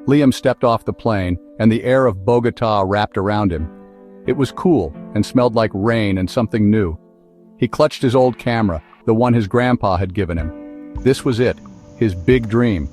Liam stepped off the plane, and the air of Bogotá wrapped around him. It was cool and smelled like rain and something new. He clutched his old camera, the one his grandpa had given him. This was it, his big dream.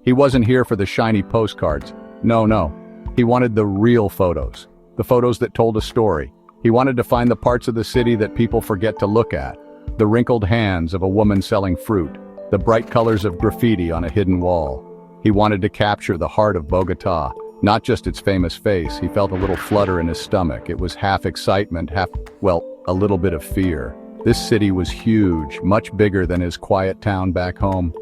He wasn't here for the shiny postcards. No. He wanted the real photos, the photos that told a story. He wanted to find the parts of the city that people forget to look at. The wrinkled hands of a woman selling fruit, the bright colors of graffiti on a hidden wall. He wanted to capture the heart of Bogotá, not just its famous face. He felt a little flutter in his stomach. It was half excitement, a little bit of fear. This city was huge, much bigger than his quiet town back home.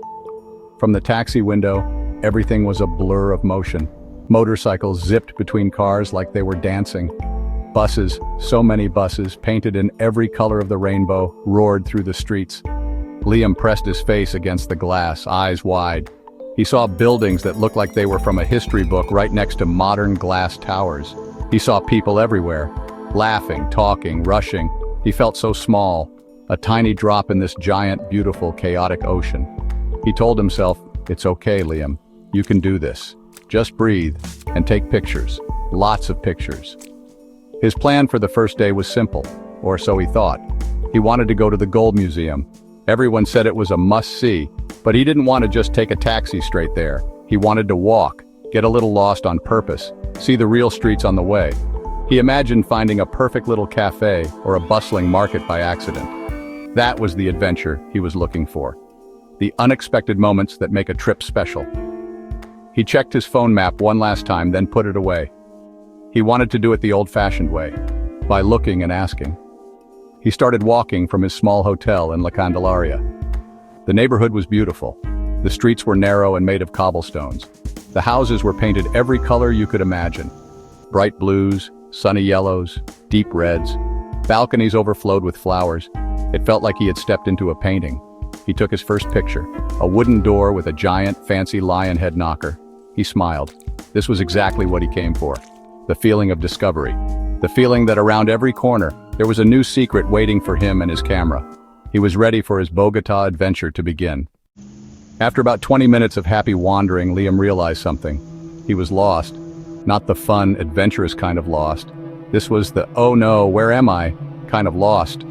From the taxi window, everything was a blur of motion. Motorcycles zipped between cars like they were dancing. Buses, so many buses, painted in every color of the rainbow, roared through the streets. Liam pressed his face against the glass, eyes wide. He saw buildings that looked like they were from a history book right next to modern glass towers. He saw people everywhere, laughing, talking, rushing. He felt so small, a tiny drop in this giant, beautiful, chaotic ocean. He told himself, "It's okay, Liam. You can do this. Just breathe and take pictures, lots of pictures." His plan for the first day was simple, or so he thought. He wanted to go to the Gold Museum. Everyone said it was a must-see, but he didn't want to just take a taxi straight there. He wanted to walk, get a little lost on purpose, see the real streets on the way. He imagined finding a perfect little cafe or a bustling market by accident. That was the adventure he was looking for. The unexpected moments that make a trip special. He checked his phone map one last time, then put it away. He wanted to do it the old-fashioned way, by looking and asking. He started walking from his small hotel in La Candelaria. The neighborhood was beautiful. The streets were narrow and made of cobblestones. The houses were painted every color you could imagine. Bright blues, sunny yellows, deep reds. Balconies overflowed with flowers. It felt like he had stepped into a painting. He took his first picture, a wooden door with a giant, fancy lion head knocker. He smiled. This was exactly what he came for. The feeling of discovery. The feeling that around every corner, there was a new secret waiting for him and his camera. He was ready for his Bogotá adventure to begin. After about 20 minutes of happy wandering, Liam realized something. He was lost. Not the fun, adventurous kind of lost. This was the, "oh no, where am I?" kind of lost.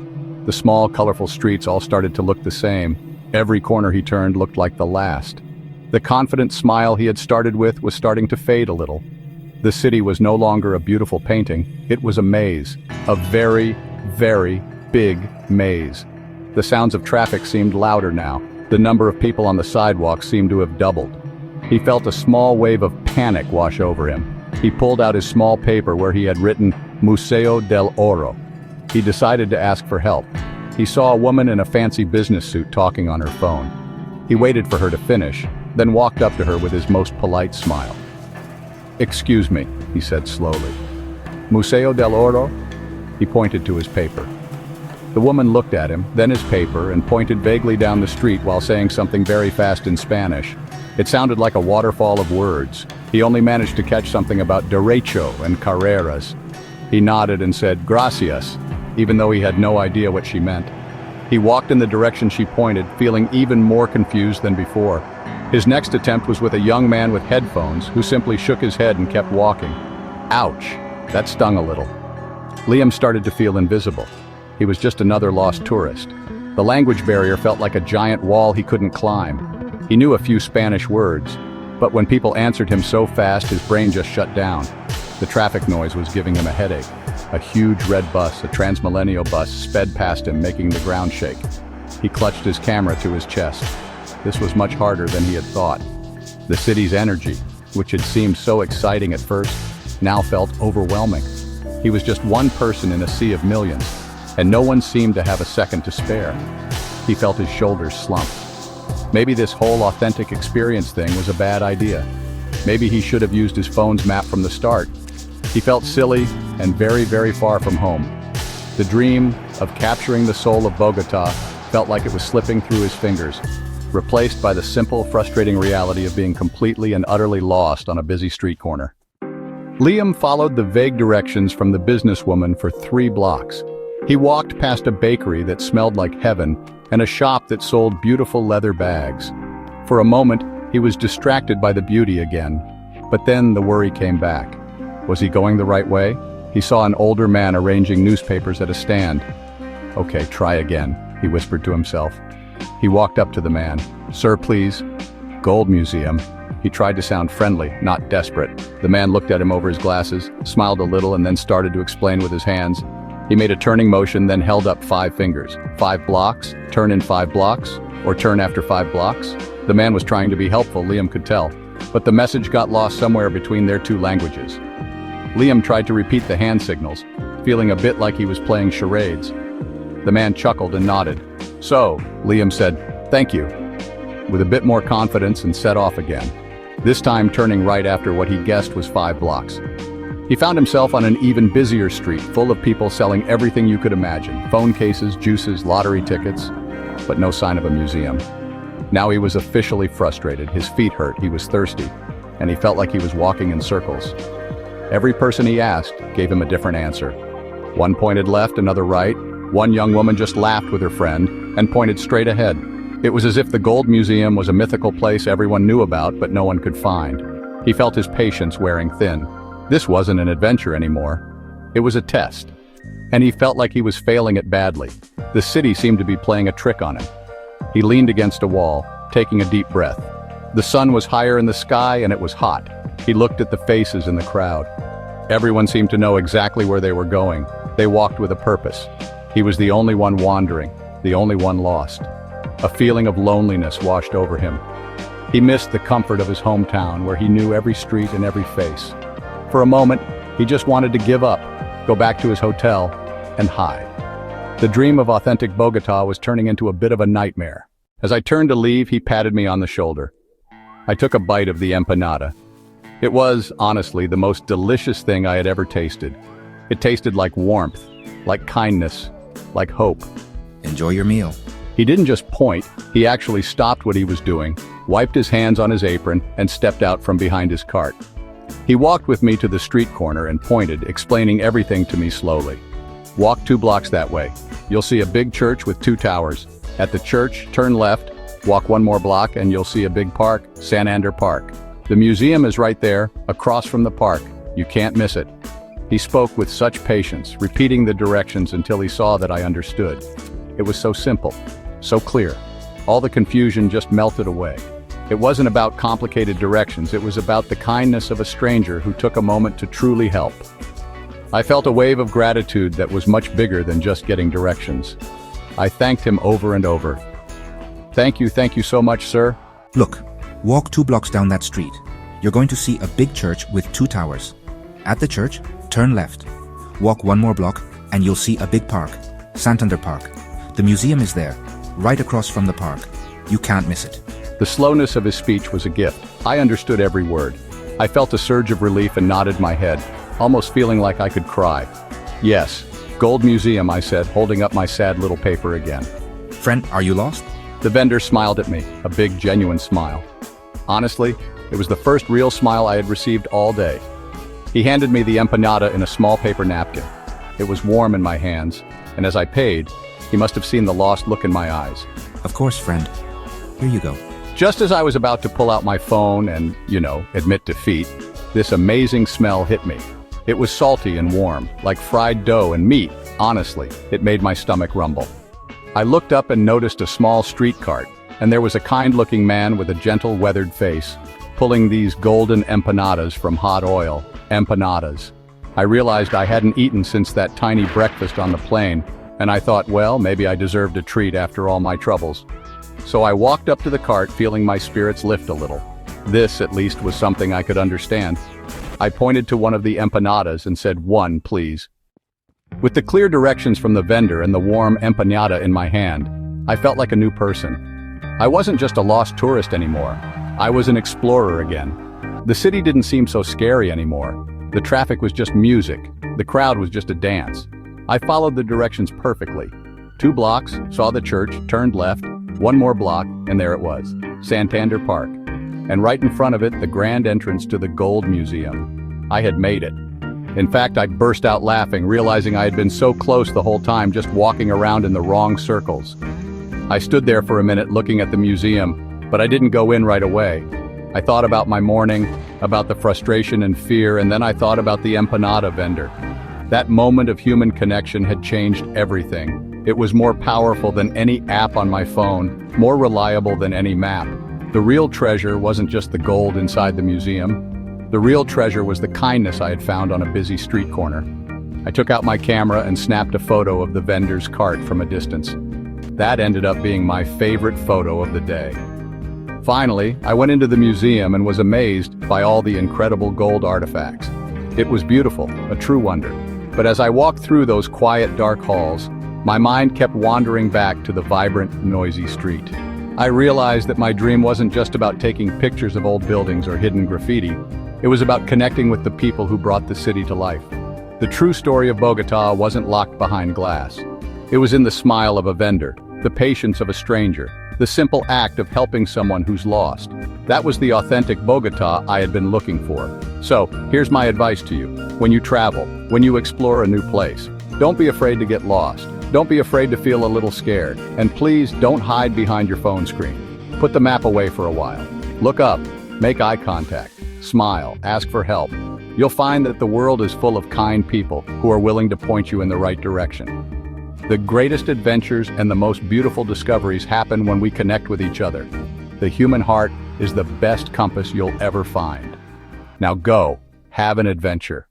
The small, colorful streets all started to look the same. Every corner he turned looked like the last. The confident smile he had started with was starting to fade a little. The city was no longer a beautiful painting. It was a maze. A very, very big maze. The sounds of traffic seemed louder now. The number of people on the sidewalk seemed to have doubled. He felt a small wave of panic wash over him. He pulled out his small paper where he had written Museo del Oro. He decided to ask for help. He saw a woman in a fancy business suit talking on her phone. He waited for her to finish, then walked up to her with his most polite smile. "Excuse me," he said slowly. "Museo del Oro?" He pointed to his paper. The woman looked at him, then his paper, and pointed vaguely down the street while saying something very fast in Spanish. It sounded like a waterfall of words. He only managed to catch something about derecho and carreras. He nodded and said, "Gracias," even though he had no idea what she meant. He walked in the direction she pointed, feeling even more confused than before. His next attempt was with a young man with headphones who simply shook his head and kept walking. Ouch, that stung a little. Liam started to feel invisible. He was just another lost tourist. The language barrier felt like a giant wall he couldn't climb. He knew a few Spanish words, but when people answered him so fast his brain just shut down. The traffic noise was giving him a headache. A huge red bus, a Transmilenio bus, sped past him, making the ground shake. He clutched his camera to his chest. This was much harder than he had thought. The city's energy, which had seemed so exciting at first, now felt overwhelming. He was just one person in a sea of millions, and no one seemed to have a second to spare. He felt his shoulders slump. Maybe this whole authentic experience thing was a bad idea. Maybe he should have used his phone's map from the start. He felt silly and very, very far from home. The dream of capturing the soul of Bogotá felt like it was slipping through his fingers, replaced by the simple, frustrating reality of being completely and utterly lost on a busy street corner. Liam followed the vague directions from the businesswoman for 3 blocks. He walked past a bakery that smelled like heaven and a shop that sold beautiful leather bags. For a moment, he was distracted by the beauty again. But then the worry came back. Was he going the right way? He saw an older man arranging newspapers at a stand. "Okay, try again," he whispered to himself. He walked up to the man. "Sir, please." "Gold Museum." He tried to sound friendly, not desperate. The man looked at him over his glasses, smiled a little, and then started to explain with his hands. He made a turning motion, then held up 5 fingers. 5 blocks, turn in 5 blocks, or turn after 5 blocks. The man was trying to be helpful, Liam could tell, but the message got lost somewhere between their 2 languages. Liam tried to repeat the hand signals, feeling a bit like he was playing charades. The man chuckled and nodded. "So," Liam said, "thank you," with a bit more confidence, and set off again, this time turning right after what he guessed was 5 blocks. He found himself on an even busier street, full of people selling everything you could imagine: phone cases, juices, lottery tickets, but no sign of a museum. Now he was officially frustrated. His feet hurt, he was thirsty, and he felt like he was walking in circles. Every person he asked gave him a different answer. One pointed left, another right. One young woman just laughed with her friend and pointed straight ahead. It was as if the Gold Museum was a mythical place everyone knew about but no one could find. He felt his patience wearing thin. This wasn't an adventure anymore. It was a test. And he felt like he was failing it badly. The city seemed to be playing a trick on him. He leaned against a wall, taking a deep breath. The sun was higher in the sky and it was hot. He looked at the faces in the crowd. Everyone seemed to know exactly where they were going. They walked with a purpose. He was the only one wandering, the only one lost. A feeling of loneliness washed over him. He missed the comfort of his hometown where he knew every street and every face. For a moment, he just wanted to give up, go back to his hotel, and hide. The dream of authentic Bogotá was turning into a bit of a nightmare. As I turned to leave, he patted me on the shoulder. I took a bite of the empanada. It was, honestly, the most delicious thing I had ever tasted. It tasted like warmth, like kindness, like hope. Enjoy your meal. He didn't just point, he actually stopped what he was doing, wiped his hands on his apron, and stepped out from behind his cart. He walked with me to the street corner and pointed, explaining everything to me slowly. "Walk 2 blocks that way. You'll see a big church with 2 towers. At the church, turn left, walk 1 more block, and you'll see a big park, Santander Park. The museum is right there, across from the park. You can't miss it." He spoke with such patience, repeating the directions until he saw that I understood. It was so simple, so clear. All the confusion just melted away. It wasn't about complicated directions, it was about the kindness of a stranger who took a moment to truly help. I felt a wave of gratitude that was much bigger than just getting directions. I thanked him over and over. Thank you so much, sir." Look, walk 2 blocks down that street. You're going to see a big church with 2 towers. At the church, turn left. Walk 1 more block and you'll see a big park, Santander Park. The museum is there, right across from the park. You can't miss it. The slowness of his speech was a gift. I understood every word. I felt a surge of relief and nodded my head, almost feeling like I could cry. "Yes, Gold Museum," I said, holding up my sad little paper again. Friend, are you lost? The vendor smiled at me, a big, genuine smile. Honestly, it was the first real smile I had received all day. He handed me the empanada in a small paper napkin. It was warm in my hands, and as I paid, he must have seen the lost look in my eyes. Of course, friend. Here you go. Just as I was about to pull out my phone and, admit defeat, this amazing smell hit me. It was salty and warm, like fried dough and meat. Honestly, it made my stomach rumble. I looked up and noticed a small street cart, and there was a kind-looking man with a gentle, weathered face, pulling these golden empanadas from hot oil. Empanadas. I realized I hadn't eaten since that tiny breakfast on the plane, and I thought, well, maybe I deserved a treat after all my troubles. So I walked up to the cart, feeling my spirits lift a little. This, at least, was something I could understand. I pointed to one of the empanadas and said, "1, please." With the clear directions from the vendor and the warm empanada in my hand, I felt like a new person. I wasn't just a lost tourist anymore. I was an explorer again. The city didn't seem so scary anymore. The traffic was just music. The crowd was just a dance. I followed the directions perfectly. 2 blocks, saw the church, turned left, 1 more block, and there it was, Santander Park. And right in front of it, the grand entrance to the Gold Museum. I had made it. In fact, I burst out laughing, realizing I had been so close the whole time, just walking around in the wrong circles. I stood there for a minute looking at the museum, but I didn't go in right away. I thought about my morning, about the frustration and fear, and then I thought about the empanada vendor. That moment of human connection had changed everything. It was more powerful than any app on my phone, more reliable than any map. The real treasure wasn't just the gold inside the museum. The real treasure was the kindness I had found on a busy street corner. I took out my camera and snapped a photo of the vendor's cart from a distance. That ended up being my favorite photo of the day. Finally, I went into the museum and was amazed by all the incredible gold artifacts. It was beautiful, a true wonder. But as I walked through those quiet, dark halls, my mind kept wandering back to the vibrant, noisy street. I realized that my dream wasn't just about taking pictures of old buildings or hidden graffiti. It was about connecting with the people who brought the city to life. The true story of Bogotá wasn't locked behind glass. It was in the smile of a vendor, the patience of a stranger, the simple act of helping someone who's lost. That was the authentic Bogotá I had been looking for. So, here's my advice to you. When you travel, when you explore a new place, don't be afraid to get lost. Don't be afraid to feel a little scared. And please don't hide behind your phone screen. Put the map away for a while. Look up, make eye contact, smile, ask for help. You'll find that the world is full of kind people who are willing to point you in the right direction. The greatest adventures and the most beautiful discoveries happen when we connect with each other. The human heart is the best compass you'll ever find. Now go, have an adventure.